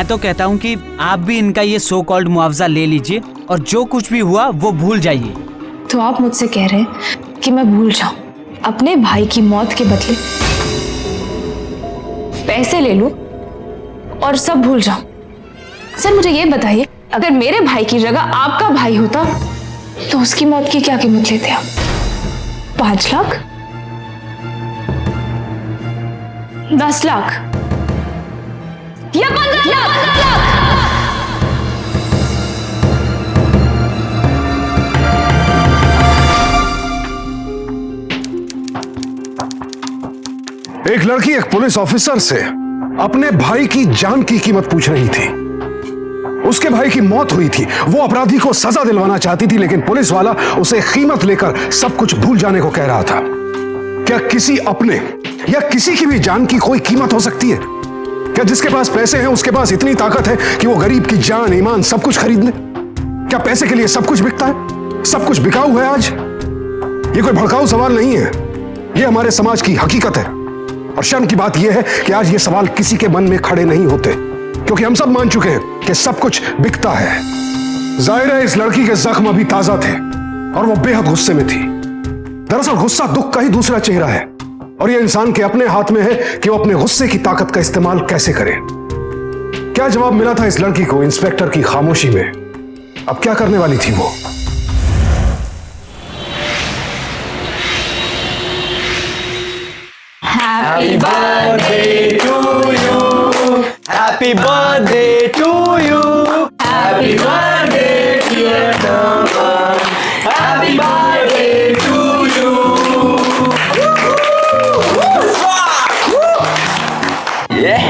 तो कहता हूँ कि आप भी इनका ये सो कॉल्ड मुआवजा ले लीजिए और जो कुछ भी हुआ वो भूल जाइए। तो आप मुझसे कह रहे हैं कि मैं भूल जाऊं अपने भाई की मौत के बदले पैसे ले लूं और सब भूल जाऊं? सर मुझे ये बताइए, अगर मेरे भाई की जगह आपका भाई होता तो उसकी मौत की क्या कीमत लेते आप? 5 लाख, 10 लाख या 15 लाख? एक लड़की एक पुलिस ऑफिसर से अपने भाई की जान की कीमत पूछ रही थी। उसके भाई की मौत हुई थी, वो अपराधी को सजा दिलवाना चाहती थी, लेकिन पुलिस वाला उसे कीमत लेकर सब कुछ भूल जाने को कह रहा था। क्या किसी अपने या किसी की भी जान की कोई कीमत हो सकती है? क्या जिसके पास पैसे हैं उसके पास इतनी ताकत है कि वो गरीब की जान, ईमान सब कुछ खरीद ले? क्या पैसे के लिए सब कुछ बिकता है? सब कुछ बिकाऊ है आज? ये कोई भड़काऊ सवाल नहीं है, ये हमारे समाज की हकीकत है। और शर्म की बात यह है कि आज ये सवाल किसी के मन में खड़े नहीं होते, क्योंकि हम सब मान चुके हैं कि सब कुछ बिकता है। जाहिर है इस लड़की के जख्म अभी ताजा थे और वो बेहद गुस्से में थी। दरअसल गुस्सा दुख का ही दूसरा चेहरा है और ये इंसान के अपने हाथ में है कि वो अपने गुस्से की ताकत का इस्तेमाल कैसे करे। क्या जवाब मिला था इस लड़की को इंस्पेक्टर की खामोशी में? अब क्या करने वाली थी वो? Happy birthday to you. Happy birthday to you. Happy birthday dear Naman. Happy birthday to you. Yeah.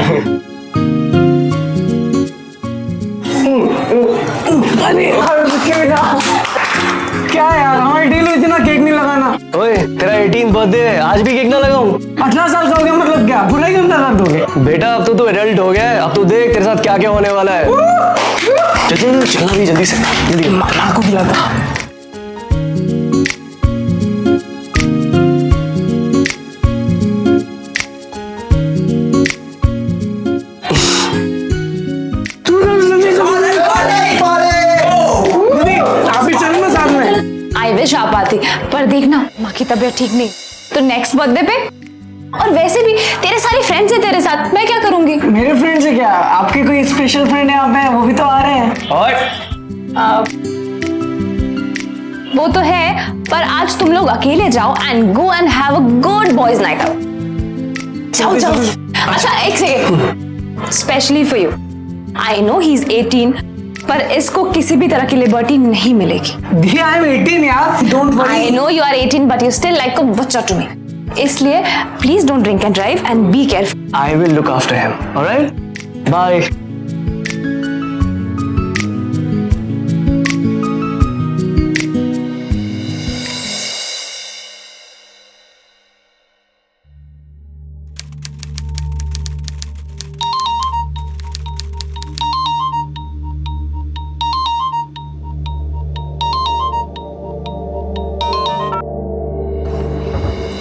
क्या यार, हमारी डील इतना केक नहीं लगाना। ओए तेरा 18 बर्थडे है, आज भी केक ना लगाऊं? 18 साल का हो गया मतलब क्या भुलाई क्यों कर दोगे? बेटा अब तो तू एडल्ट हो गया है, अब तो देख तेरे साथ क्या क्या होने वाला है। चल चलना भी जल्दी से, जल्दी मामा को खिलाता। आई विश आप आती, पर देखना माँ की तबीयत ठीक नहीं, तो नेक्स्ट बर्थडे पे। और वैसे भी तेरे सारे फ्रेंड्स हैं तेरे साथ, मैं क्या करूंगी? मेरे फ्रेंड्स है क्या? आपके कोई स्पेशल फ्रेंड यहाँ पे, वो भी तो आ रहे हैं। और वो तो है, पर आज तुम लोग अकेले जाओ and go and have a good boys night out. जाओ जाओ। अच्छा एक second, specially for you. I know he is 18, पर इसको किसी भी तरह की लिबर्टी नहीं मिलेगी। आई एम 18 यार, don't worry. I know you are 18 but you still like a बच्चा टू मी। इसलिए please don't drink and drive and be careful. I will look after him. All right? Bye.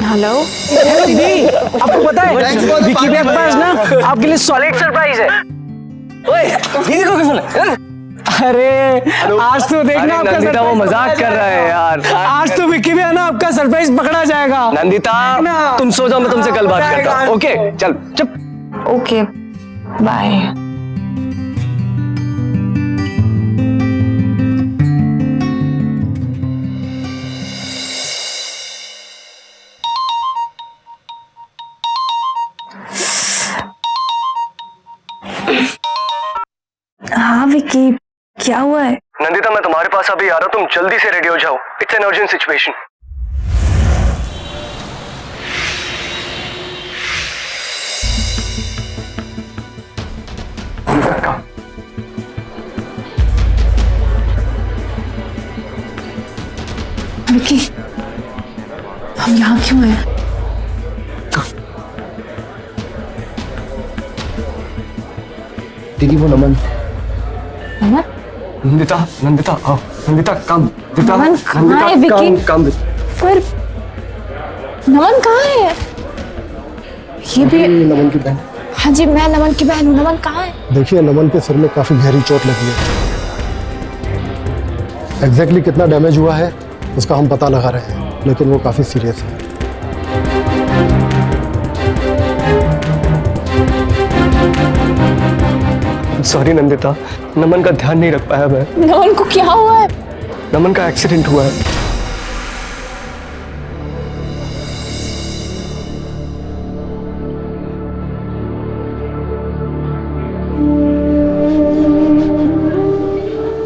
Hello आपको पता है विकी के पास ना आपके लिए सॉलिड सरप्राइज है। ओए, दीदी को क्यों फोन? अरे आज तो देखना आपका नंदिता वो मजाक कर रहा है यार। आज तो विकी भी है ना, आपका सरप्राइज पकड़ा जाएगा। नंदिता तुम सो जाओ, मैं तुमसे कल बात करता हूँ। ओके चल चुप। Okay bye. हाँ विकी, क्या हुआ है? नंदिता मैं तुम्हारे पास अभी आ रहा हूँ, तुम जल्दी से रेडी हो जाओ। It's an urgent situation. Vicky, हम यहाँ क्यों हैं? दीदी वो नमन। नमन? नंदिता नंदिता आओ। नंदिता कम। नमन कहाँ है विकी? कम। पर नमन कहाँ है? ये भी नमन की बहन। हाँ जी, मैं नमन की बहन हूँ। नमन कहाँ है? देखिए, नमन के सिर में काफी गहरी चोट लगी है। एग्जैक्टली कितना डैमेज हुआ है उसका हम पता लगा रहे हैं, लेकिन वो काफी सीरियस है। सॉरी नंदिता, नमन का ध्यान नहीं रख पाया मैं। नमन को क्या हुआ है? नमन का एक्सीडेंट हुआ है।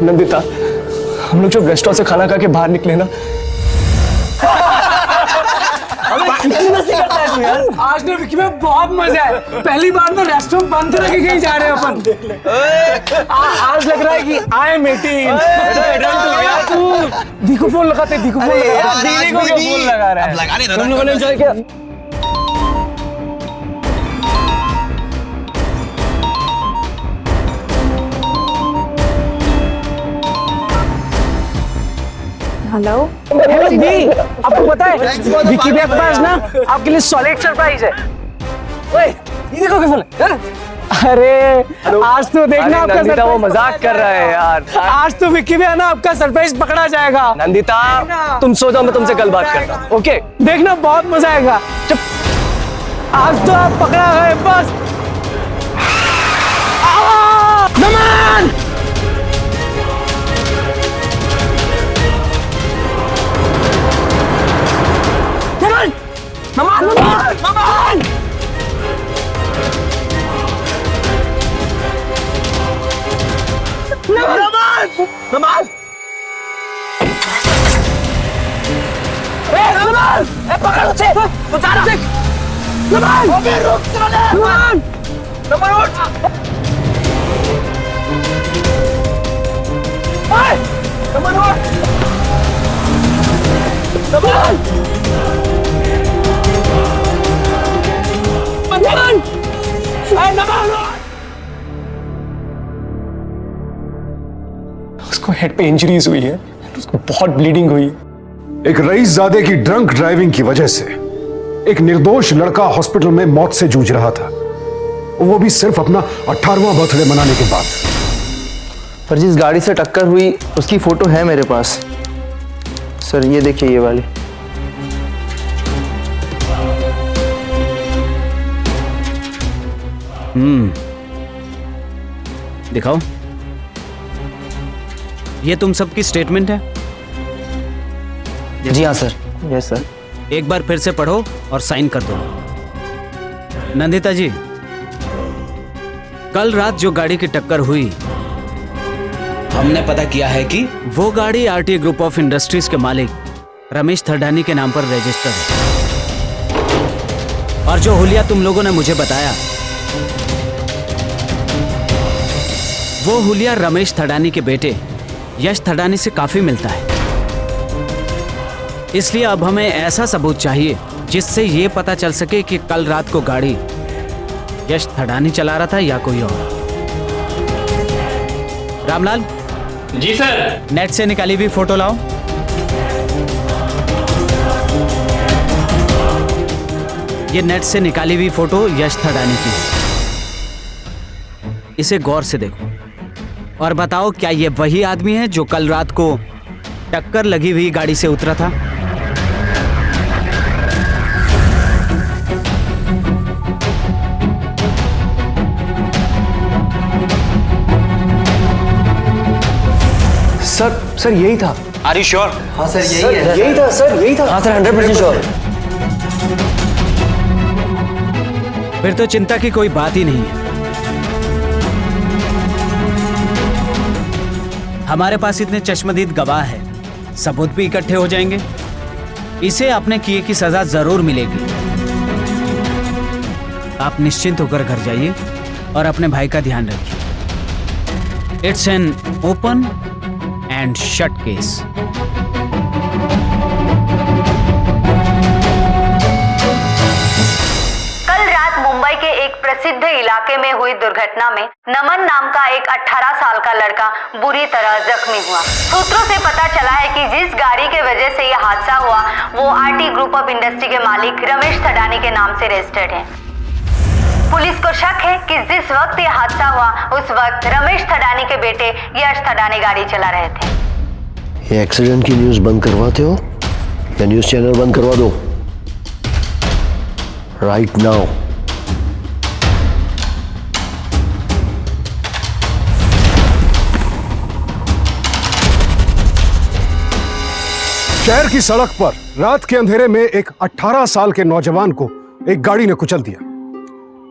नंदिता, हम लोग जब रेस्टोरेंट से खाना खा के बाहर निकले ना, आज तो विक्की में बहुत मजा है। पहली बार में रेस्टोरेंट बंद करके कहीं जा रहे हैं अपन। आज लग रहा है कि आई एम 18। तू दिखो फोन लगाते, दिखो फोन लगाते, दीदी को क्यों फोन लगा रहा है? तुम लोगों ने एंजॉय किया? हेलो दी, आपको पता है विक्की के पास ना आपके लिए सॉलिड सरप्राइज है। ओए, ये देखो क्या फोन है? अरे आज तो देखना आपका नंदिता वो सरप्राइज। मजाक कर रहा है यार। आज तो विक्की में है ना आपका सरप्राइज पकड़ा जाएगा। नंदिता तुम सो जाओ, मैं तुमसे कल बात करता हूँ। ओके देखना बहुत मजा आएगा। जब आज तो आप पकड़ा गए बस। नमन! नमन! नमन! नमन! नमन! नमन! नमन! नमन! पकड़ उसे! बचा उसे! नमन! रुक साले! नमन! नमन उठ! ओए! नमन उठ! नमन! नमन! नमन उठ! उसको हेड पे इंजरीज हुई है, उसको बहुत ब्लीडिंग हुई है। एक रईसजादे की ड्रंक ड्राइविंग की वजह से एक निर्दोष लड़का हॉस्पिटल में मौत से जूझ रहा था, वो भी सिर्फ अपना 18वां बर्थडे मनाने के बाद। पर जिस गाड़ी से टक्कर हुई उसकी फोटो है मेरे पास सर, ये देखिए ये वाली। दिखाओ। ये तुम सबकी स्टेटमेंट है? जी हाँ सर। Yes sir. एक बार फिर से पढ़ो और साइन कर दो। नंदिता जी, कल रात जो गाड़ी की टक्कर हुई, हमने पता किया है कि वो गाड़ी आरटी ग्रुप ऑफ इंडस्ट्रीज के मालिक रमेश थर्डानी के नाम पर रजिस्टर्ड है। और जो हुलिया तुम लोगों ने मुझे बताया, वो हुलिया रमेश थर्डानी के बेटे यश थर्डानी से काफी मिलता है। इसलिए अब हमें ऐसा सबूत चाहिए जिससे ये पता चल सके कि कल रात को गाड़ी यश थर्डानी चला रहा था या कोई और। रामलाल जी सर। नेट से निकाली हुई फोटो लाओ। ये नेट से निकाली हुई फोटो यश थर्डानी की। इसे गौर से देखो और बताओ, क्या ये वही आदमी है जो कल रात को टक्कर लगी हुई गाड़ी से उतरा था? सर यही था। Are you sure? हाँ सर यही है। यही था सर, यही था। हाँ सर 100% श्योर। फिर तो चिंता की कोई बात ही नहीं है। हमारे पास इतने चश्मदीद गवाह है, सबूत भी इकट्ठे हो जाएंगे। इसे अपने किए की सजा जरूर मिलेगी। आप निश्चिंत होकर घर जाइए और अपने भाई का ध्यान रखिए। It's an open and shut case. कल रात मुंबई के एक प्रसिद्ध इलाके में हुई दुर्घटना में नमन नाम का एक 18 साल का लड़का बुरी तरह जख्मी हुआ। सूत्रों से पता चला है कि जिस गाड़ी के वजह से यह हादसा हुआ वो आरटी ग्रुप ऑफ इंडस्ट्री के मालिक रमेश थर्डानी के नाम से रजिस्टर्ड है। पुलिस को शक है कि जिस वक्त ये हादसा हुआ उस वक्त रमेश थडानी के बेटे यश थडानी गाड़ी चला रहे थे। ये एक्सीडेंट की न्यूज़ बंद करवाते हो या न्यूज़ चैनल बंद करवा दो राइट नाउ। शहर की सड़क पर रात के अंधेरे में एक 18 साल के नौजवान को एक गाड़ी ने कुचल दिया।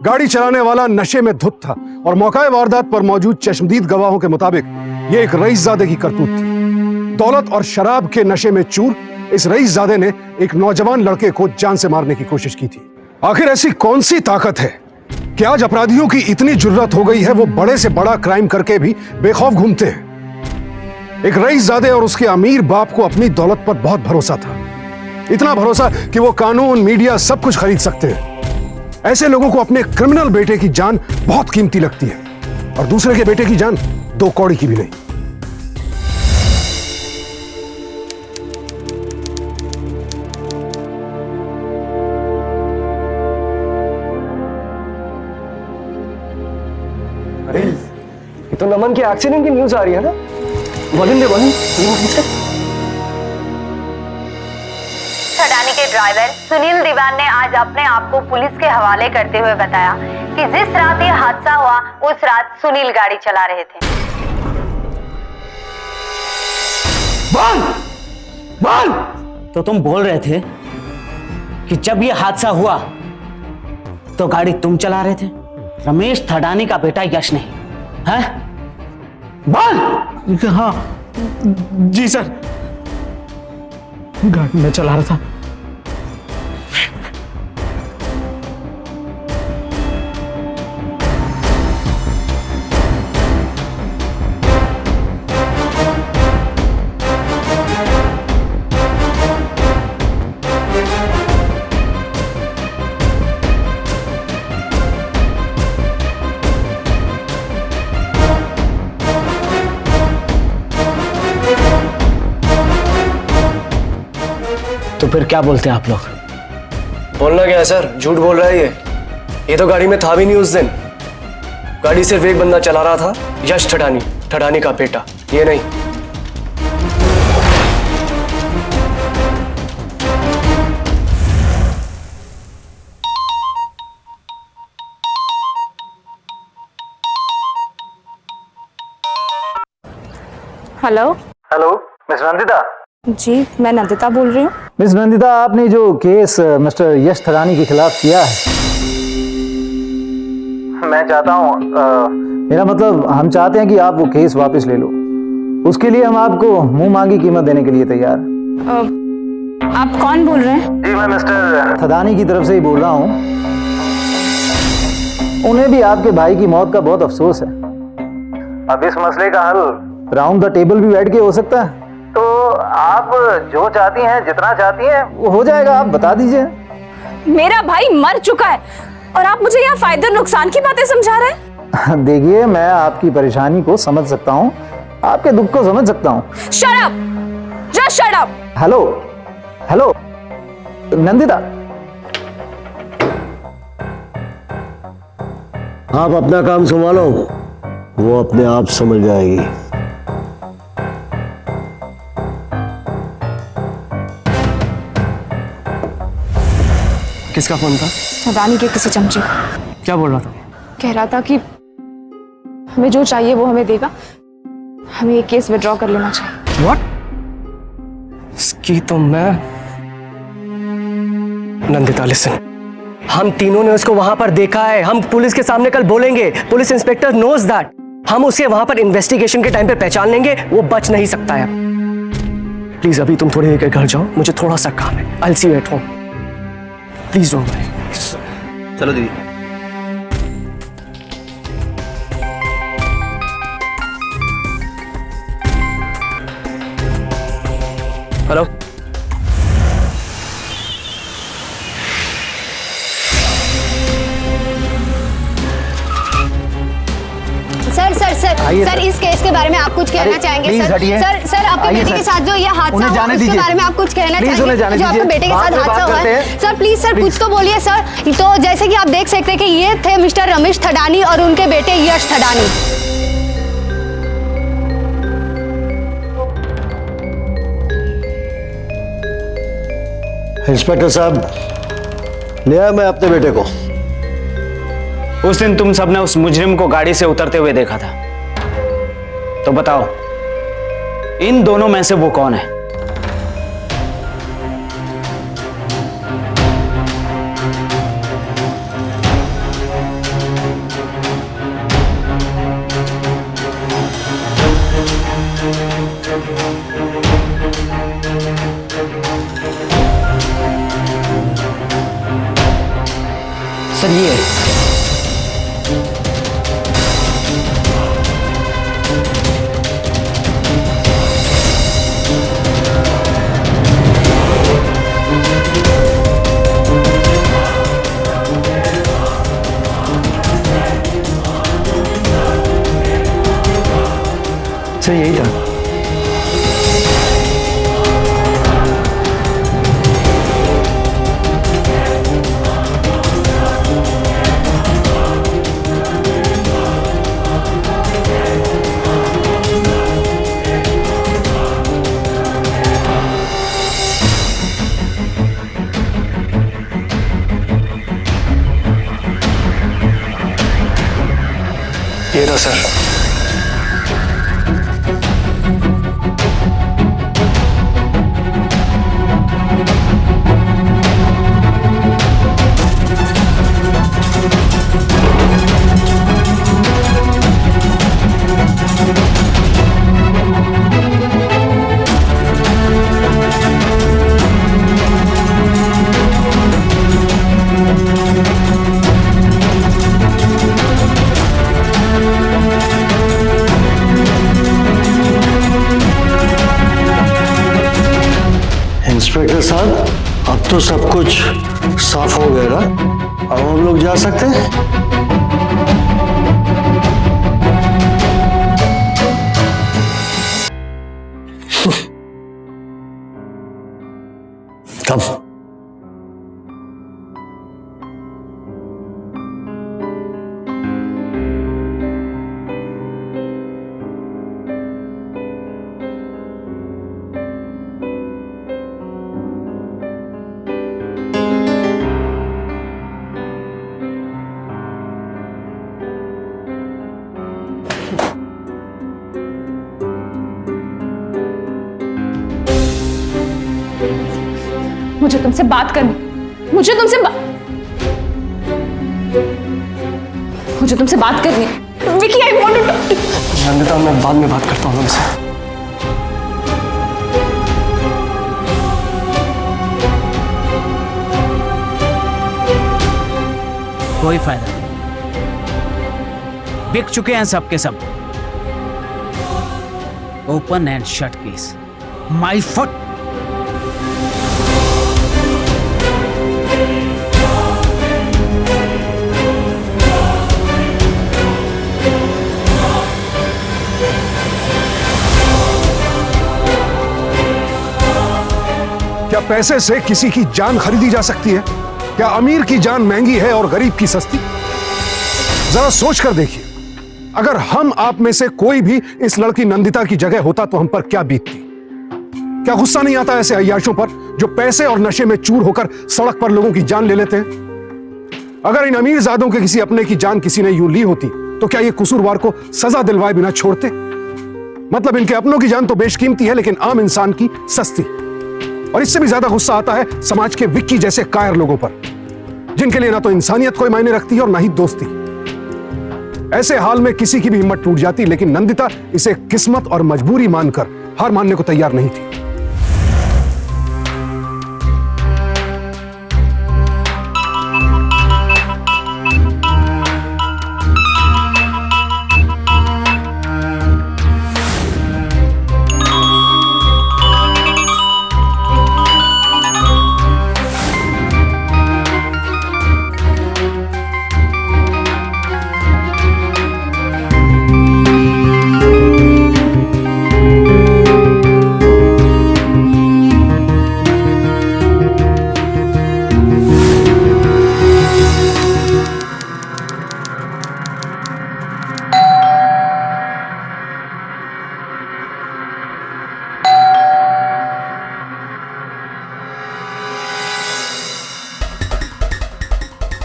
गाड़ी चलाने वाला नशे में धुत था और मौका वारदात पर मौजूद चश्मदीद गवाहों के मुताबिक ये एक रईसजादे की करतूत थी। दौलत और शराब के नशे में चूर इस रईसजादे ने एक नौजवान लड़के को जान से मारने की कोशिश की थी। आखिर ऐसी कौन सी ताकत है कि आज अपराधियों की इतनी जुर्रत हो गई है वो बड़े से बड़ा क्राइम करके भी बेखौफ घूमते हैं। एक रईसजादे और उसके अमीर बाप को अपनी दौलत पर बहुत भरोसा था, इतना भरोसा कि वो कानून, मीडिया सब कुछ खरीद सकते हैं। ऐसे लोगों को अपने क्रिमिनल बेटे की जान बहुत कीमती लगती है और दूसरे के बेटे की जान 2 कौड़ी की भी नहीं। अरे ये तो नमन के एक्सीडेंट की न्यूज आ रही है ना। वॉल्यूम दे, वॉल्यूम। थडानी के ड्राइवर सुनील दीवान ने आज अपने आप को पुलिस के हवाले करते हुए बताया कि जिस रात ये हादसा हुआ उस रात सुनील गाड़ी चला रहे थे। बोल! तो तुम बोल रहे थे कि जब ये हादसा हुआ तो गाड़ी तुम चला रहे थे, रमेश थडानी का बेटा यश नहीं, हैं? बोल! हाँ जी सर, गाड़ी में चला रहा था। तो फिर क्या बोलते हैं आप लोग? बोलना क्या है सर, झूठ बोल रहा है ये तो गाड़ी में था भी नहीं उस दिन। गाड़ी सिर्फ एक बंदा चला रहा था, यश थडानी, थडानी का बेटा, ये नहीं। Hello hello miss Nandita. जी, मैं नंदिता बोल रही हूँ। मिस नंदिता, आपने जो केस मिस्टर यश थडानी के खिलाफ किया है, मैं चाहता हूँ, मेरा मतलब हम चाहते हैं कि आप वो केस वापस ले लो। उसके लिए हम आपको मुंह मांगी कीमत देने के लिए तैयार। आप कौन बोल रहे हैं? जी, मैं मिस्टर थडानी की तरफ से ही बोल रहा हूँ। उन्हें भी आपके भाई की मौत का बहुत अफसोस है। अब इस मसले का हल राउंड द टेबल भी बैठ के हो सकता है, तो आप जो चाहती हैं, जितना चाहती हैं, वो हो जाएगा। आप बता दीजिए। मेरा भाई मर चुका है और आप मुझे यहाँ फायदे नुकसान की बातें समझा रहे हैं? देखिए, मैं आपकी परेशानी को समझ सकता हूँ, आपके दुख को समझ सकता हूँ। Shut up! Just shut up! Hello hello Nandita, आप अपना काम संभालो, वो अपने आप समझ जाएगी। किसका फोन था? थडानी के किसी चमचे का। क्या बोल रहा था? कह रहा था कि हमें जो चाहिए वो हमें देगा, हमें ये केस विड्रॉ कर लेना चाहिए। What? इसकी तो मैं नंदिता लिसन, हम तीनों ने उसको वहां पर देखा है। हम पुलिस के सामने कल बोलेंगे, पुलिस इंस्पेक्टर नोज दैट। हम उसे वहां पर इन्वेस्टिगेशन के टाइम पे पहचान लेंगे, वो बच नहीं सकता है। प्लीज अभी तुम थोड़ी देर के घर जाओ, मुझे थोड़ा सा काम है। I'll see you at home. Please don't worry. चलो दीदी। हेलो, सर सर सर आइए सर, इस केस के बारे में आप कुछ कहना चाहेंगे? प्लीज सर, हटिए। सर, सर, आपके आइए, बेटे के सर। साथ जो ये हादसा उन्हें हुआ जाने उसके दीजिए। बारे में आप कुछ कहना प्लीज उन्हें जाने चाहेंगे? जो आपके दीजिए। बेटे के बाद साथ में बात हादसा हुआ करते है। हैं। सर प्लीज, सर कुछ तो बोलिए सर। तो जैसे कि आप देख सकते हैं कि ये थे मिस्टर रमेश थडानी और उनके बेटे यश थडानी। इंस्पेक्टर साहब, ले आया मैं अपने बेटे को। उस दिन तुम सबने उस मुजरिम को गाड़ी से उतरते हुए देखा था, तो बताओ इन दोनों में से वो कौन है? सर ये सर यही था। ये रहा सर। इंस्पेक्टर साहब, अब तो सब कुछ साफ हो गया ना? अब हम लोग जा सकते हैं? कब? मुझे तुमसे बात करनी, मुझे तुमसे बात करनी है। Vicky, I want to talk to you. Nandita, मैं बाद में बात करता हूँ उनसे। कोई फायदा नहीं, बिक चुके हैं सबके सब। Open and shut case, my foot. क्या पैसे से किसी की जान खरीदी जा सकती है? क्या अमीर की जान महंगी है और गरीब की सस्ती? जरा सोच कर देखिए, अगर हम आप में से कोई भी इस लड़की नंदिता की जगह होता तो हम पर क्या बीतती? क्या गुस्सा नहीं आता ऐसे अय्याशों पर जो पैसे और नशे में चूर होकर सड़क पर लोगों की जान ले लेते हैं? अगर इन अमीर जादों के किसी अपने की जान किसी ने यूं ली होती तो क्या ये कसूरवार को सजा दिलवाए बिना छोड़ते? मतलब इनके अपनों की जान तो बेशकीमती है, लेकिन आम इंसान की सस्ती। और इससे भी ज्यादा गुस्सा आता है समाज के विक्की जैसे कायर लोगों पर, जिनके लिए ना तो इंसानियत कोई मायने रखती है और ना ही दोस्ती। ऐसे हाल में किसी की भी हिम्मत टूट जाती, लेकिन नंदिता इसे किस्मत और मजबूरी मानकर हार मानने को तैयार नहीं थी।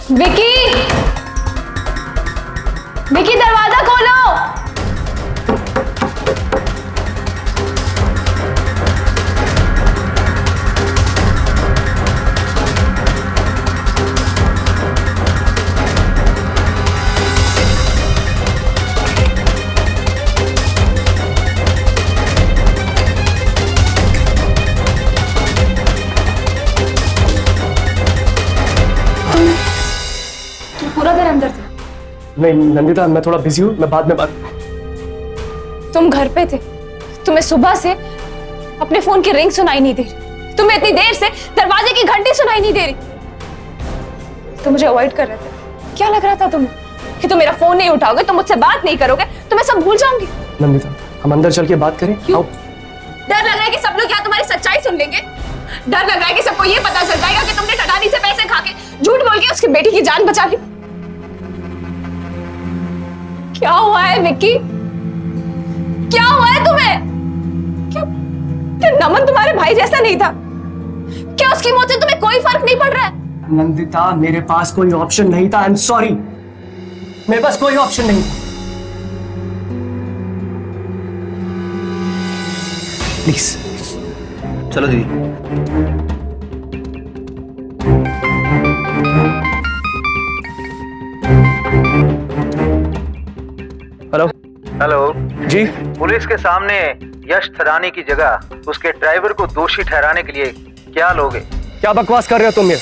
विकी, विकी दरवाजा खोलो। तुम पूरा दिन अंदर थे? नहीं नंदिता, मैं थोड़ा बिजी हूँ, मैं बाद में बात। तुम घर पे थे, तुम्हें सुबह से अपने फोन की रिंग सुनाई नहीं दे रही, तुम्हें इतनी देर से दरवाजे की घंटी सुनाई नहीं दे रही। तुम मुझे अवॉइड कर रहे थे। क्या लग रहा था तुम्हें कि तुम मेरा फोन नहीं उठाओगे, तुम मुझसे बात नहीं करोगे, तो मैं सब भूल जाऊंगी? नंदिता, हम अंदर चल के बात करें? क्यों? डर लग रहा है कि सब लोग यहाँ तुम्हारी सच्चाई सुन लेंगे? डर लग रहा है कि सबको ये पता चल जाएगा कि तुमने ठडानी से पैसे खा के झूठ बोल के उसकी बेटी की जान बचा ली? क्या हुआ है विक्की? क्या हुआ है तुम्हें? क्या नमन तुम्हारे भाई जैसा नहीं था? क्या उसकी मौत से तुम्हें कोई फर्क नहीं पड़ रहा है? नंदिता, मेरे पास कोई ऑप्शन नहीं था। आई एम सॉरी, मेरे पास कोई ऑप्शन नहीं था। प्लीज चलो दीदी। हेलो। हेलो जी। पुलिस के सामने यश थदानी की जगह उसके ड्राइवर को दोषी ठहराने के लिए क्या लोगे? क्या बकवास कर रहे हो तुम? ये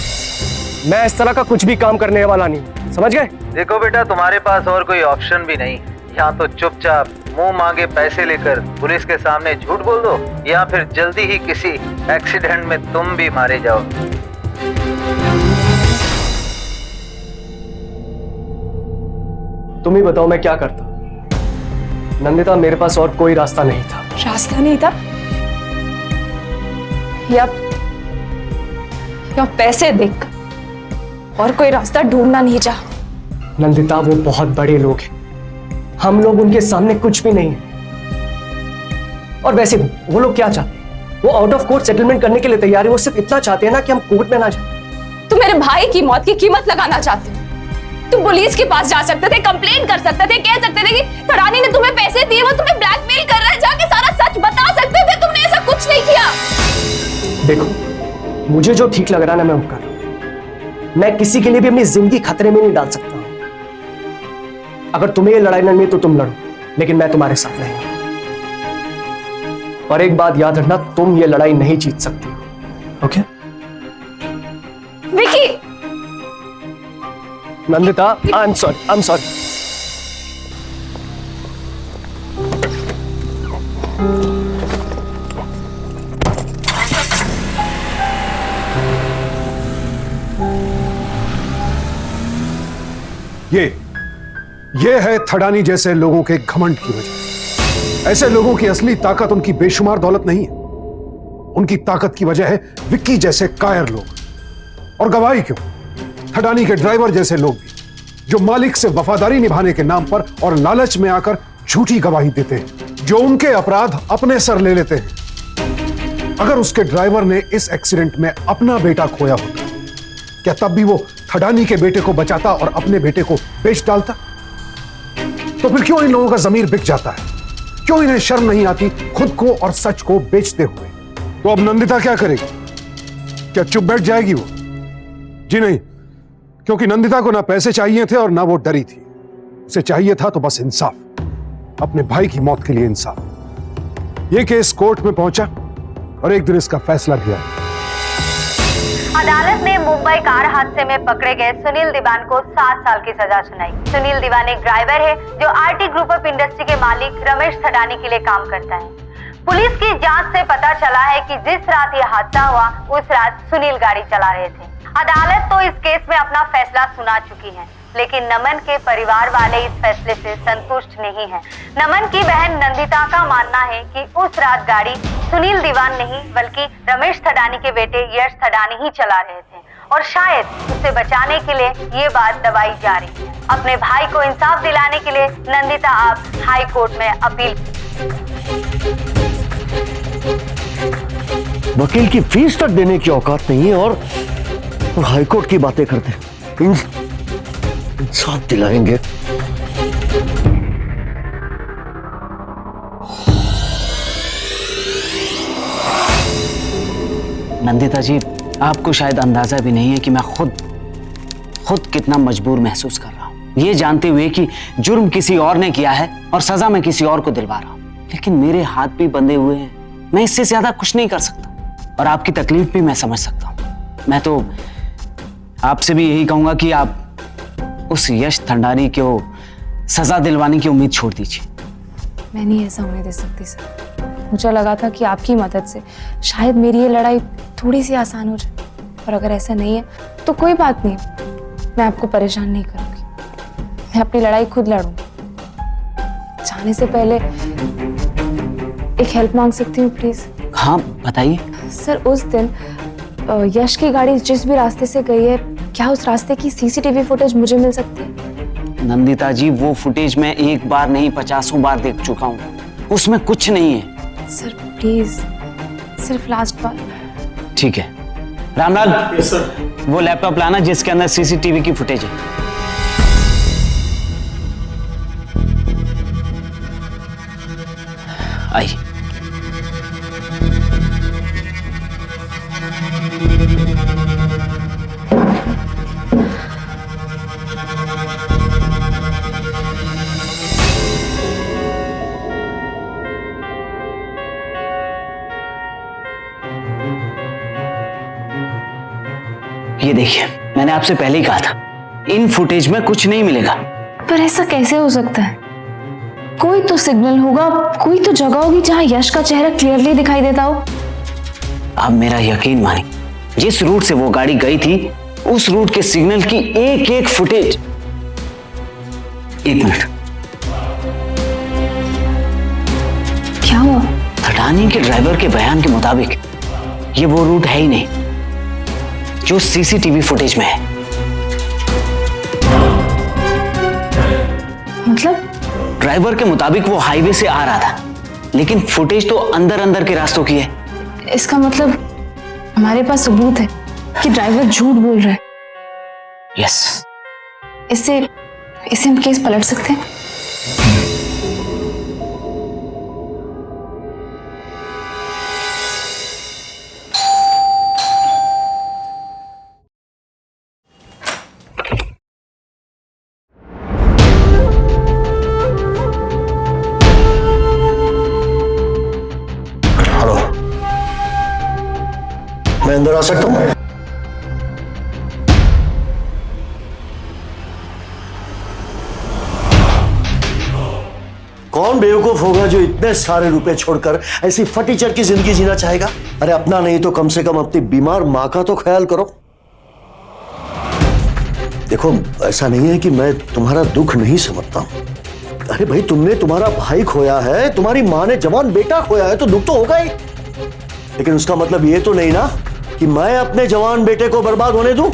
मैं इस तरह का कुछ भी काम करने वाला नहीं, समझ गए? देखो बेटा, तुम्हारे पास और कोई ऑप्शन भी नहीं। यहाँ तो चुपचाप मुंह मांगे पैसे लेकर पुलिस के सामने झूठ बोल दो, या फिर जल्दी ही किसी एक्सीडेंट में तुम भी मारे जाओ। तुम ही बताओ मैं क्या करता। नंदिता, मेरे पास और कोई रास्ता नहीं था। रास्ता नहीं था? या पैसे देख और कोई रास्ता ढूंढना नहीं चाहा? नंदिता, वो बहुत बड़े लोग हैं, हम लोग उनके सामने कुछ भी नहीं है। और वैसे वो लोग क्या चाहते हैं? वो आउट ऑफ कोर्ट सेटलमेंट करने के लिए तैयार है। वो सिर्फ इतना चाहते हैं ना कि हम कोर्ट में ना जाए। तुम मेरे भाई की मौत की कीमत लगाना चाहते हो? तुम पुलिस के पास जा सकते थे, कंप्लेंट कर सकते थे, कह सकते थे कि ठडानी ने तुम्हें पैसे दिए, वो तुम्हें ब्लैकमेल कर रहा है, जाके सारा सच बता सकते थे। तुमने ऐसा कुछ नहीं किया। देखो, मुझे जो ठीक लग रहा है ना मैं वो कर रहा हूं। मैं किसी के लिए भी अपनी जिंदगी खतरे में नहीं डाल सकता हूं। अगर तुम्हें ये लड़ाई लड़नी है तो तुम लड़ो, लेकिन मैं तुम्हारे साथ नहीं हूं। और एक बात याद रखना, तुम ये लड़ाई नहीं जीत सकती हो। Okay? Vicky! Nandita, I am sorry. ये है थडानी जैसे लोगों के घमंड की वजह। ऐसे लोगों की असली ताकत उनकी बेशुमार दौलत नहीं है, उनकी ताकत की वजह है विक्की जैसे कायर लोग। और गवाही क्यों, थडानी के ड्राइवर जैसे लोग भी, जो मालिक से वफादारी निभाने के नाम पर और लालच में आकर झूठी गवाही देते हैं, जो उनके अपराध अपने सर ले लेते हैं। अगर उसके ड्राइवर ने इस एक्सीडेंट में अपना बेटा खोया होता, क्या तब भी वो थडानी के बेटे को बचाता और अपने बेटे को बेच डालता? तो फिर क्यों इन लोगों का जमीर बिक जाता है? क्यों इन्हें शर्म नहीं आती खुद को और सच को बेचते हुए? तो अब नंदिता क्या करेगी? क्या चुप बैठ जाएगी वो? जी नहीं, क्योंकि नंदिता को ना पैसे चाहिए थे और ना वो डरी थी। उसे चाहिए था तो बस इंसाफ, अपने भाई की मौत के लिए इंसाफ। ये केस कोर्ट में पहुंचा और एक दिन इसका फैसला भी आया। अदालत ने मुंबई कार हादसे में पकड़े गए सुनील दीवान को 7 साल की सजा सुनाई। सुनील दीवान एक ड्राइवर है जो आरटी ग्रुप ऑफ इंडस्ट्री के मालिक रमेश थडानी के लिए काम करता है। पुलिस की जांच से पता चला है कि जिस रात यह हादसा हुआ उस रात सुनील गाड़ी चला रहे थे। अदालत तो इस केस में अपना फैसला सुना चुकी है, लेकिन नमन के परिवार वाले इस फैसले से संतुष्ट नहीं हैं। नमन की बहन नंदिता का मानना है कि उस रात गाड़ी सुनील दीवान नहीं बल्कि रमेश थडानी के बेटे यश थडानी ही चला रहे थे और शायद उसे बचाने के लिए ये बात दबाई जा रही है। अपने भाई को इंसाफ दिलाने के लिए नंदिता आप हाई कोर्ट में अपील। वकील की फीस तक देने की औकात नहीं है और हाईकोर्ट की बातें करते हैं। इंसाफ दिलाएंगे। नंदिता जी, आपको शायद अंदाजा भी नहीं है कि मैं खुद कितना मजबूर महसूस कर रहा हूं, ये जानते हुए कि जुर्म किसी और ने किया है और सजा मैं किसी और को दिलवा रहा हूं। लेकिन मेरे हाथ भी बंधे हुए हैं, मैं इससे ज्यादा कुछ नहीं कर सकता और आपकी तकलीफ भी मैं समझ सकता हूं। मैं तो आपसे भी यही कहूंगा कि आप उस यश थंडानी को सजा दिलवाने की उम्मीद छोड़ दीजिए। मैं नहीं ऐसा होने दे सकती सर। मुझे लगा था कि आपकी मदद से शायद मेरी ये लड़ाई थोड़ी सी आसान हो जाए, और अगर ऐसा नहीं है तो कोई बात नहीं, मैं आपको परेशान नहीं करूंगी। मैं अपनी लड़ाई खुद लड़ूंगी। जाने से पहले एक हेल्प मांग सकती हूँ प्लीज? हाँ बताइए। सर, उस दिन यश की गाड़ी जिस भी रास्ते से गई है, क्या उस रास्ते की सीसीटीवी फुटेज मुझे मिल सकती है? नंदिता जी, वो फुटेज मैं एक बार नहीं 50 बार देख चुका हूँ, उसमें कुछ नहीं है। सर प्लीज, सिर्फ लास्ट बार। ठीक है रामलाल, वो लैपटॉप लाना जिसके अंदर सीसीटीवी की फुटेज है। आइए। ये देखिए, मैंने आपसे पहले ही कहा था इन फुटेज में कुछ नहीं मिलेगा। पर ऐसा कैसे हो सकता है? कोई तो सिग्नल होगा, कोई तो जगह होगी जहां यश का चेहरा क्लियरली दिखाई देता हो। आप मेरा यकीन मानिए, जिस रूट से वो गाड़ी गई थी उस रूट के सिग्नल की एक एक फुटेज। एक मिनट, क्या हुआ? थडानी के ड्राइवर के बयान के मुताबिक ये वो रूट है ही नहीं जो सीसीटीवी फुटेज में है। मतलब? ड्राइवर के मुताबिक वो हाईवे से आ रहा था, लेकिन फुटेज तो अंदर अंदर के रास्तों की है। इसका मतलब हमारे पास सबूत है कि ड्राइवर झूठ बोल रहा है। यस। इससे हम केस पलट सकते हैं। हेलो, मैं अंदर आ सकता हूँ? कौन बेवकूफ होगा जो इतने सारे रुपए छोड़कर ऐसी फटीचर की जिंदगी जीना चाहेगा? अरे अपना नहीं तो कम से कम अपनी बीमार मां का तो ख्याल करो। देखो, ऐसा नहीं है कि मैं तुम्हारा दुख नहीं समझता हूं। अरे भाई, तुमने तुम्हारा भाई खोया है, तुम्हारी मां ने जवान बेटा खोया है, तो दुख तो होगा ही। लेकिन उसका मतलब ये तो नहीं ना कि मैं अपने जवान बेटे को बर्बाद होने दूं।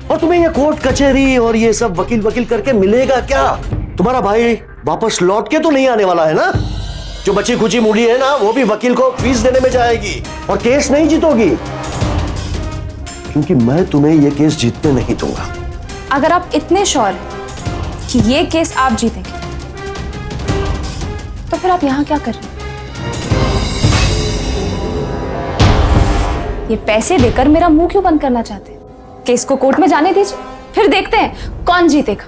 और तुम्हें ये कोर्ट कचहरी और ये सब वकील वकील करके मिलेगा क्या? तुम्हारा भाई वापस लौट के तो नहीं आने वाला है ना? जो बची खुची मूली है ना, वो भी वकील को फीस देने में जाएगी और केस नहीं जीतोगी, क्योंकि मैं तुम्हें ये केस जीतने नहीं दूंगा। अगर आप इतने श्योर हैं कि ये केस आप जीतेंगे, तो फिर आप यहां क्या कर रहे हैं? ये पैसे देकर मेरा मुंह क्यों बंद करना चाहते हैं? केस को कोर्ट में जाने दीजिए, फिर देखते हैं कौन जीतेगा,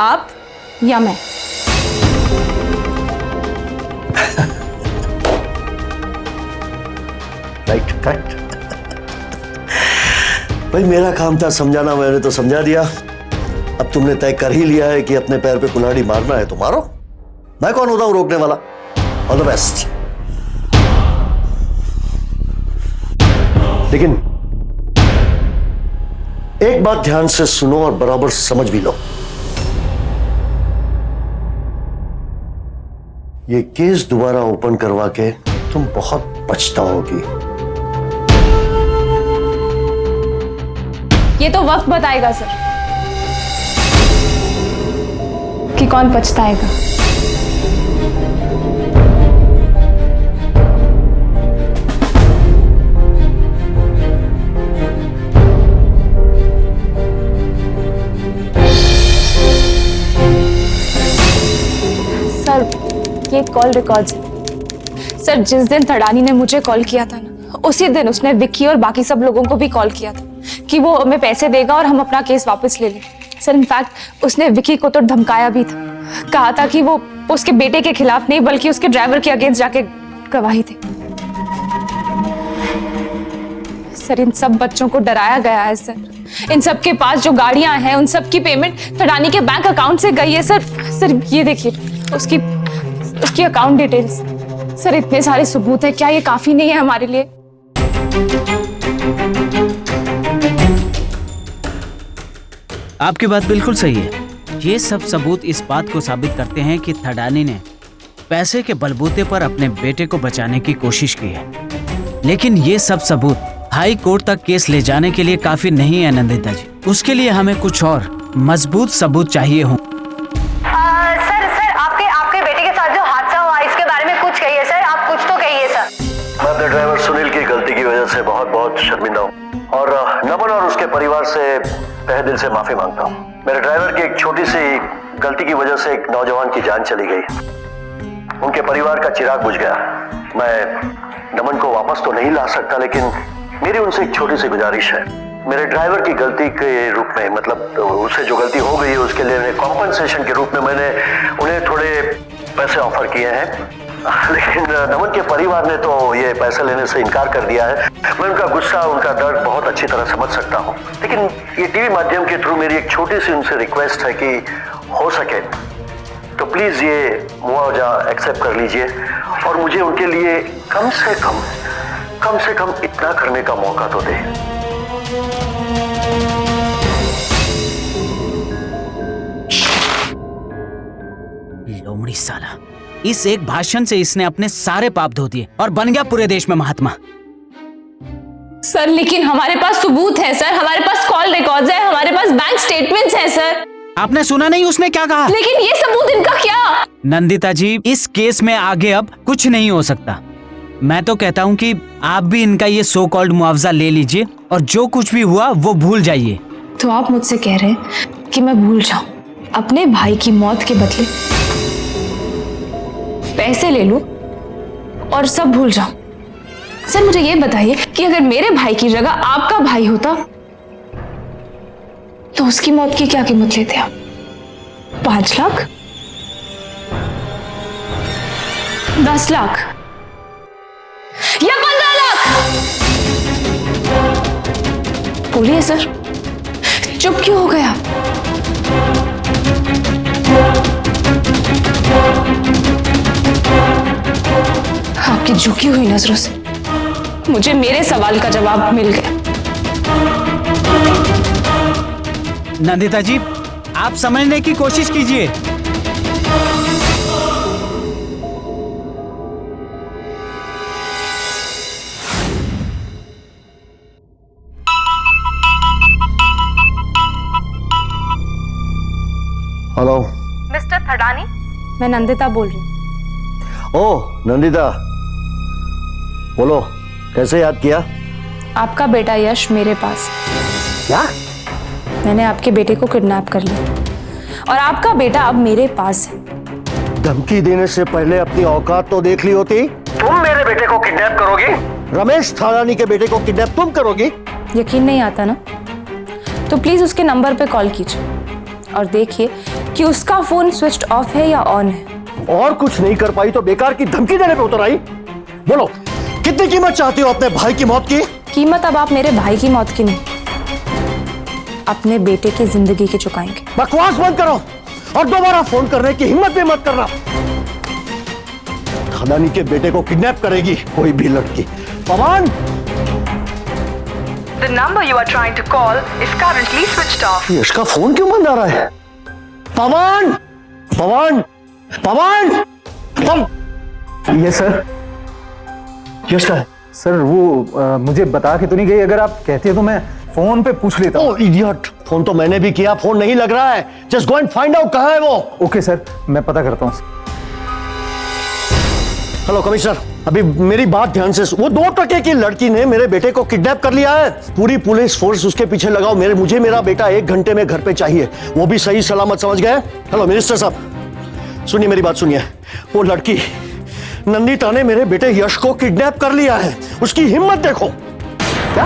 आप या मैं। Right right. भाई, मेरा काम था समझाना, मैंने तो समझा दिया। अब तुमने तय कर ही लिया है कि अपने पैर पे कुल्हाड़ी मारना है तो मारो। मैं कौन होता हूं रोकने वाला? All the best. लेकिन एक बात ध्यान से सुनो और बराबर समझ भी लो। ये केस दोबारा ओपन करवा के तुम बहुत पछताओगी। ये तो वक्त बताएगा सर कि कौन पछताएगा। Call records. सर जिस दिन थडानी ने मुझे कॉल किया था ना, उसी दिन उसने विक्की और बाकी सब लोगों को भी कॉल किया था कि वो हमें पैसे देगा और हम अपना केस वापस ले लें। सर इनफैक्ट उसने विक्की को तो धमकाया भी था, कहा था कि वो उसके बेटे के खिलाफ नहीं बल्कि उसके ड्राइवर के अगेंस्ट जाके गवाही दे। सर इन सब बच्चों को डराया गया है सर। इन सब के पास जो गाड़ियां हैं उन सब की पेमेंट थडानी के बैंक अकाउंट से गई है सर। सर ये देखिए उसकी अकाउंट डिटेल्स। सर इतने सारे सबूत हैं, क्या ये काफी नहीं है हमारे लिए? आपकी बात बिल्कुल सही है। ये सब सबूत इस बात को साबित करते हैं कि थडानी ने पैसे के बलबूते पर अपने बेटे को बचाने की कोशिश की है। लेकिन ये सब सबूत हाई कोर्ट तक केस ले जाने के लिए काफी नहीं है नंदिता जी। उसके लिए हमें कुछ और मजबूत सबूत चाहिए हों। सर आपके बेटे के साथ जो हादसा हुआ इसके बारे में कुछ कहिए सर, आप कुछ तो कहिए सर। मैं अपने ड्राइवर सुनील की गलती की वजह से बहुत बहुत शर्मिंदा हूँ और नमन और उसके परिवार से तहे दिल से माफी मांगता हूँ। मेरे ड्राइवर की एक छोटी सी गलती की वजह से एक नौजवान की जान चली गई, उनके परिवार का चिराग बुझ गया। मैं नमन को वापस तो नहीं ला सकता, लेकिन मेरी उनसे एक छोटी सी गुजारिश है। मेरे ड्राइवर की गलती के रूप में, मतलब उससे जो गलती हो गई है उसके लिए कॉम्पनसेशन के रूप में मैंने उन्हें थोड़े पैसे ऑफर किए हैं, लेकिन नमन के परिवार ने तो ये पैसे लेने से इनकार कर दिया है। मैं उनका गुस्सा, उनका दर्द बहुत अच्छी तरह समझ सकता हूँ, लेकिन ये टीवी माध्यम के थ्रू मेरी एक छोटी सी उनसे रिक्वेस्ट है कि हो सके तो प्लीज ये मुआवजा एक्सेप्ट कर लीजिए और मुझे उनके लिए कम से कम इतना करने का मौका तो दे। लोमड़ी साला, इस एक भाषण से इसने अपने सारे पाप धो दिए और बन गया पूरे देश में महात्मा। सर लेकिन हमारे पास सबूत है सर, हमारे पास कॉल रिकॉर्ड्स है, हमारे पास बैंक स्टेटमेंट्स हैं सर। आपने सुना नहीं उसने क्या कहा? लेकिन ये सबूत इनका क्या? नंदिता जी, इस केस में आगे अब कुछ नहीं हो सकता। मैं तो कहता हूँ कि आप भी इनका ये सो कॉल्ड मुआवजा ले लीजिए और जो कुछ भी हुआ वो भूल जाइए। तो आप मुझसे कह रहे हैं कि मैं भूल जाऊं, अपने भाई की मौत के बदले पैसे ले लूं और सब भूल जाऊं? सर मुझे ये बताइए कि अगर मेरे भाई की जगह आपका भाई होता तो उसकी मौत की क्या कीमत लेते आप? 5 लाख, 10 लाख या 15 लाख? बोलिए सर, चुप क्यों हो गया? आपकी झुकी हुई नजरों से मुझे मेरे सवाल का जवाब मिल गया। नंदिता जी, आप समझने की कोशिश कीजिए। हेलो मिस्टर थडानी, मैं नंदिता बोल रही हूँ। ओह नंदिता, बोलो कैसे याद किया? आपका बेटा यश मेरे पास। क्या? मैंने आपके बेटे को किडनैप कर लिया और आपका बेटा अब मेरे पास है। धमकी देने से पहले अपनी औकात तो देख ली होती। तुम मेरे बेटे को किडनैप करोगी? रमेश थडानी के बेटे को किडनैप तुम करोगी? यकीन नहीं आता ना? तो प्लीज उसके नंबर पे कॉल कीजिए और देखिए कि उसका फोन स्विच्ड ऑफ है या ऑन है। और कुछ नहीं कर पाई तो बेकार की धमकी देने पे उतर आई? बोलो कितनी कीमत चाहती हो अपने भाई की मौत की? कीमत अब आप मेरे भाई की मौत की नहीं, अपने बेटे की जिंदगी की चुकाएंगे। बकवास बंद करो और दोबारा फोन करने की हिम्मत भी मत करना। थडानी के बेटे को किडनैप करेगी कोई भी लड़की। पवन! The number you are trying to call is currently switched off. इसका फोन क्यों बंद आ रहा है? पवन! पवन! पवन! ये सर, यश का है? सर वो मुझे बता के तो नहीं गई, अगर आप कहते तो मैं फोन पे पूछ लेता हूँ। ओह इडियट, फोन तो मैंने भी किया, फोन नहीं लग रहा है। Just go and find out कहाँ है वो। ओके सर, मैं पता करता हूँ। हेलो कमिश्नर, अभी मेरी बात ध्यान से, वो 2 टके की लड़की ने मेरे बेटे को किडनैप कर लिया है। पूरी पुलिस फोर्स उसके पीछे लगाओ। मुझे मेरा बेटा 1 घंटे में घर पे चाहिए, वो भी सही सलामत, समझ गए? हेलो मिनिस्टर साहब, सुनिए मेरी बात सुनिए। वो लड़की नंदिता ने मेरे बेटे यश को किडनैप कर लिया है। उसकी हिम्मत देखो। क्या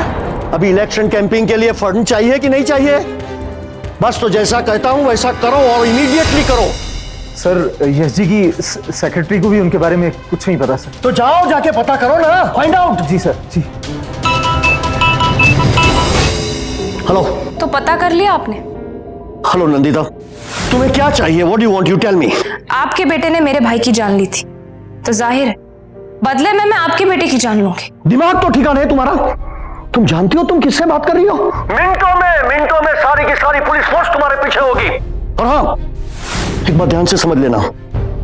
अभी इलेक्शन कैंपिंग के लिए फंड चाहिए कि नहीं चाहिए? बस तो जैसा कहता हूं वैसा करो और इमीडिएटली करो। सर यश जी की सेक्रेटरी को भी उनके बारे में कुछ नहीं पता सर। तो जाओ जाके पता करो ना, फाइंड आउट। जी सर जी। हेलो। तो पता कर लिया आपने? हेलो नंदिता, तुम्हें क्या चाहिए? What do you want, you tell me. आपके बेटे ने मेरे भाई की जान ली थी, तो जाहिर है बदले में मैं आपके बेटे की जान लूंगी। दिमाग तो ठिकाना है तुम्हारा? तुम जानती हो तुम किससे बात कर रही हो? मिनटों में सारी की सारी पुलिस फोर्स तुम्हारे पीछे होगी। और हाँ, एक बात ध्यान से समझ लेना,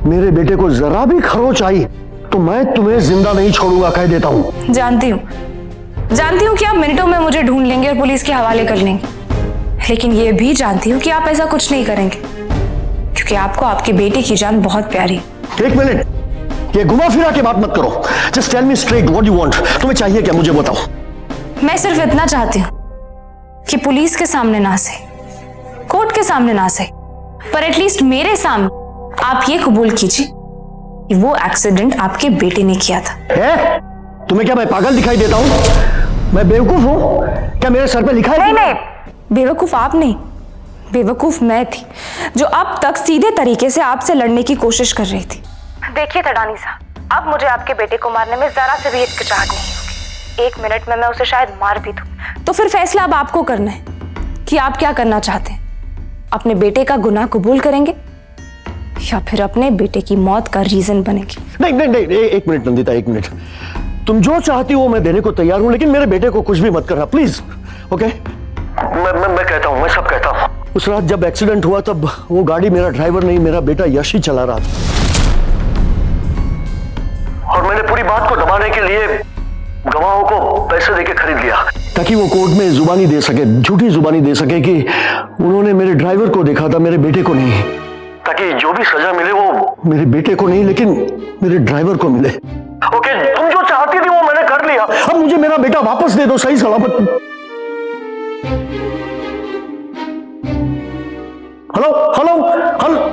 मेरे बेटे को जरा भी खरोच आई तो मैं तुम्हें जिंदा नहीं छोड़ूंगा, कह देता हूं। जानती हूँ कि आप मिनटों में मुझे ढूंढ लेंगे और पुलिस के हवाले कर लेंगे, लेकिन ये भी जानती हूँ कि आप ऐसा कुछ नहीं करेंगे, क्योंकि आपको आपके बेटे की जान बहुत प्यारी है। एक मिनट, ये घुमा फिरा के बात मत करो। Just tell me straight what you want. तुम्हें चाहिए क्या, मुझे बताओ। मैं सिर्फ इतना चाहती हूँ कि पुलिस के सामने ना सही, कोर्ट के सामने ना सही, पर एटलीस्ट मेरे सामने आप ये कबूल कीजिए कि वो एक्सीडेंट आपके बेटे ने किया था। तुम्हें क्या मैं पागल दिखाई देता हूँ? मैं बेवकूफ हूँ क्या? मेरे सर पे लिखा है? नहीं, बेवकूफ आप नहीं, बेवकूफ मैं थी जो अब तक सीधे तरीके से आपसे लड़ने की कोशिश कर रही थी। देखिए थडानी साहब, अब मुझे आपके बेटे को मारने में जरा से भी हिचकिचाहट नहीं होगी। 1 मिनट में मैं उसे शायद मार भी दूं। तो फिर फैसला अब आपको करना है कि आप क्या करना चाहते हैं। अपने बेटे का गुनाह कबूल करेंगे या फिर अपने बेटे की मौत का रीजन बनेंगे? नहीं, एक मिनट नंदिता, एक मिनट। तुम जो चाहती हो मैं देने को तैयार हूं, लेकिन मेरे बेटे को कुछ भी मत करना प्लीज। ओके? मैं कहता हूं, मैं सब कहता हूं। उस रात जब एक्सीडेंट हुआ तब वो गाड़ी मेरा ड्राइवर नहीं, मेरा बेटा यश ही चला रहा था, और मैंने पूरी बात को दबाने के लिए गवाहों को पैसे देके खरीद लिया, ताकि वो कोर्ट में जुबानी दे सके, झूठी जुबानी दे सके कि उन्होंने मेरे ड्राइवर को देखा था, मेरे बेटे को नहीं, ताकि जो भी सजा मिले वो मेरे बेटे को नहीं लेकिन मेरे ड्राइवर को मिले। ओके, तुम जो चाहती थी वो मैंने कर लिया, अब मुझे मेरा बेटा वापस दे दो सही सलामत। Hello hello hello.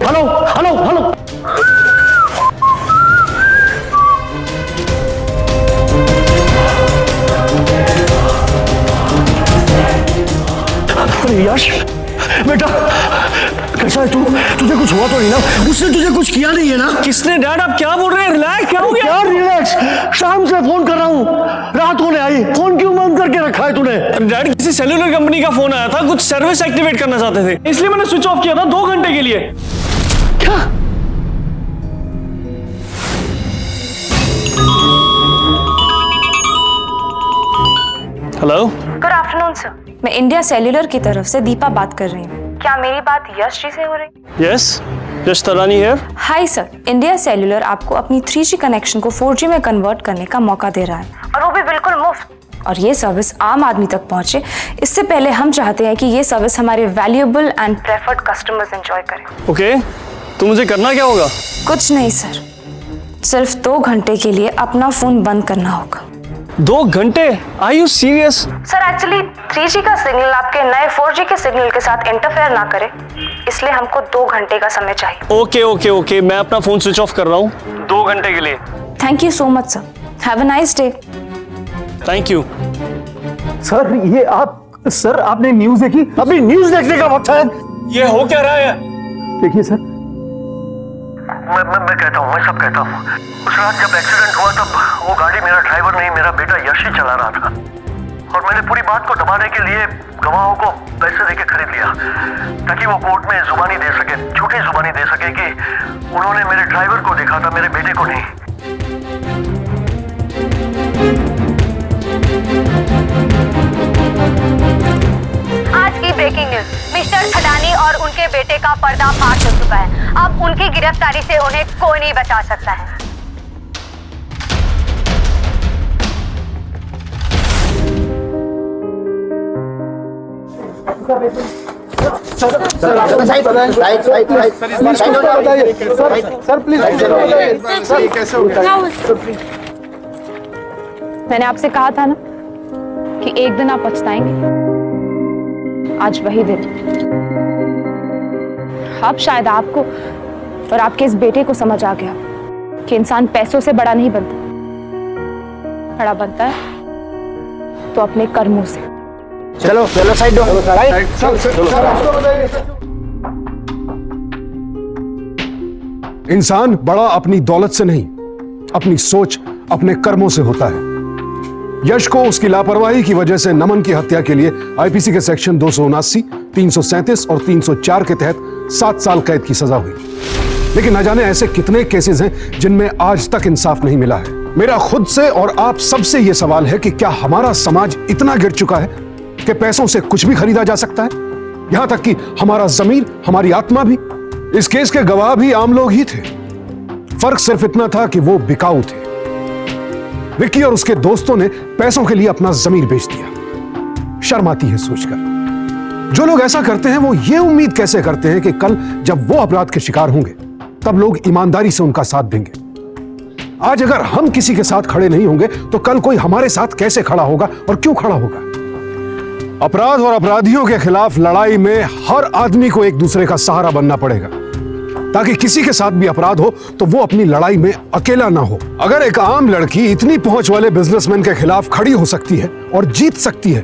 Hello hello hello. अरे यश बेटा, कैसा है तू? तुझे कुछ हुआ तो नहीं ना? उसने तुझे कुछ किया नहीं है ना? किसने? डैड आप क्या बोल रहे हैं? रिलैक्स, क्या हो गया? क्या रिलैक्स? शाम से फोन कर रहा हूँ, रात होने आई, फोन क्यों बंद करके रखा है तूने? डैड किसी सेल्यूलर कंपनी का फोन आया था, कुछ सर्विस एक्टिवेट करना चाहते थे, इसलिए मैंने स्विच ऑफ किया था 2 घंटे के लिए। क्या? हेलो, गुड आफ्टरनून सर, मैं इंडिया सेल्यूलर की तरफ से दीपा बात कर रही हूँ। क्या मेरी बात यश जी से हो रही है? Yes, Yash Tarani here. Hi sir, India cellular आपको अपनी 3G कनेक्शन को 4G में कन्वर्ट करने का मौका दे रहा है, और वो भी बिल्कुल मुफ्त। और ये सर्विस आम आदमी तक पहुंचे इससे पहले हम चाहते हैं कि ये सर्विस हमारे valuable and preferred customers enjoy करें। ओके, तो मुझे करना क्या होगा? कुछ नहीं सर, सिर्फ 2 घंटे के लिए अपना फोन बंद करना होगा। 2 घंटे? Are you serious? Sir actually 3G का सिग्नल आपके नए 4G के सिग्नल के साथ इंटरफेयर ना करे, इसलिए हमको 2 घंटे का समय चाहिए। ओके, मैं अपना फोन स्विच ऑफ कर रहा हूँ 2 घंटे के लिए। Thank you so much sir, have a nice day. Thank you. Sir ये आप, सर आपने न्यूज देखी? अभी न्यूज देखने का वक्त है? ये हो क्या रहा है? देखिए सर, मैं कहता हूँ, मैं सब कहता हूँ। उस रात जब एक्सीडेंट हुआ तब वो गाड़ी मेरा ड्राइवर नहीं, मेरा बेटा यश ही चला रहा था, और मैंने पूरी बात को दबाने के लिए गवाहों को पैसे देके खरीद लिया, ताकि वो कोर्ट में जुबानी दे सके, झूठी जुबानी दे सके कि उन्होंने मेरे ड्राइवर को देखा था, मेरे बेटे को नहीं। आज की ब्रेकिंग न्यूज, मिस्टर थडानी और उनके बेटे का पर्दाफाश हो चुका है। अब उनकी गिरफ्तारी से उन्हें कोई नहीं बचा सकता है। सर प्लीज सर कैसे हो गया? मैंने आपसे कहा था ना कि एक दिन आप पछताएंगे। आज वही दिन। अब शायद आपको और आपके इस बेटे को समझ आ गया कि इंसान पैसों से बड़ा नहीं बनता, बड़ा बनता है तो अपने कर्मों से। चलो चलो साइड दो। इंसान बड़ा अपनी दौलत से नहीं, अपनी सोच, अपने कर्मों से होता है। यश को उसकी लापरवाही की वजह से नमन की हत्या के लिए आईपीसी के सेक्शन 279, 337 और 304 के तहत 7 साल कैद की सजा हुई। लेकिन न जाने ऐसे कितने केसेस हैं जिनमें आज तक इंसाफ नहीं मिला है। मेरा खुद से और आप सबसे यह सवाल है कि क्या हमारा समाज इतना गिर चुका है कि पैसों से कुछ भी खरीदा जा सकता है? यहां तक कि हमारा जमीर, हमारी आत्मा भी। इस केस के गवाह भी आम लोग ही थे। फर्क सिर्फ इतना था कि वो बिकाऊ थे। विक्की और उसके दोस्तों ने पैसों के लिए अपना जमीर बेच दिया। शर्म आती है सोचकर। जो लोग ऐसा करते हैं वो ये उम्मीद कैसे करते हैं कि कल जब वो अपराध के शिकार होंगे तब लोग ईमानदारी से उनका साथ देंगे? आज अगर हम किसी के साथ खड़े नहीं होंगे तो कल कोई हमारे साथ कैसे खड़ा होगा और क्यों खड़ा होगा? अपराध और अपराधियों के खिलाफ लड़ाई में हर आदमी को एक दूसरे का सहारा बनना पड़ेगा, ताकि किसी के साथ भी अपराध हो तो वो अपनी लड़ाई में अकेला ना हो। अगर एक आम लड़की इतनी पहुंच वाले बिजनेसमैन के खिलाफ खड़ी हो सकती है और जीत सकती है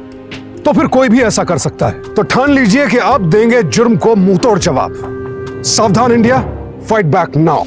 तो फिर कोई भी ऐसा कर सकता है। तो ठान लीजिए कि आप देंगे जुर्म को मुंहतोड़ जवाब। सावधान इंडिया, फाइट बैक नाउ।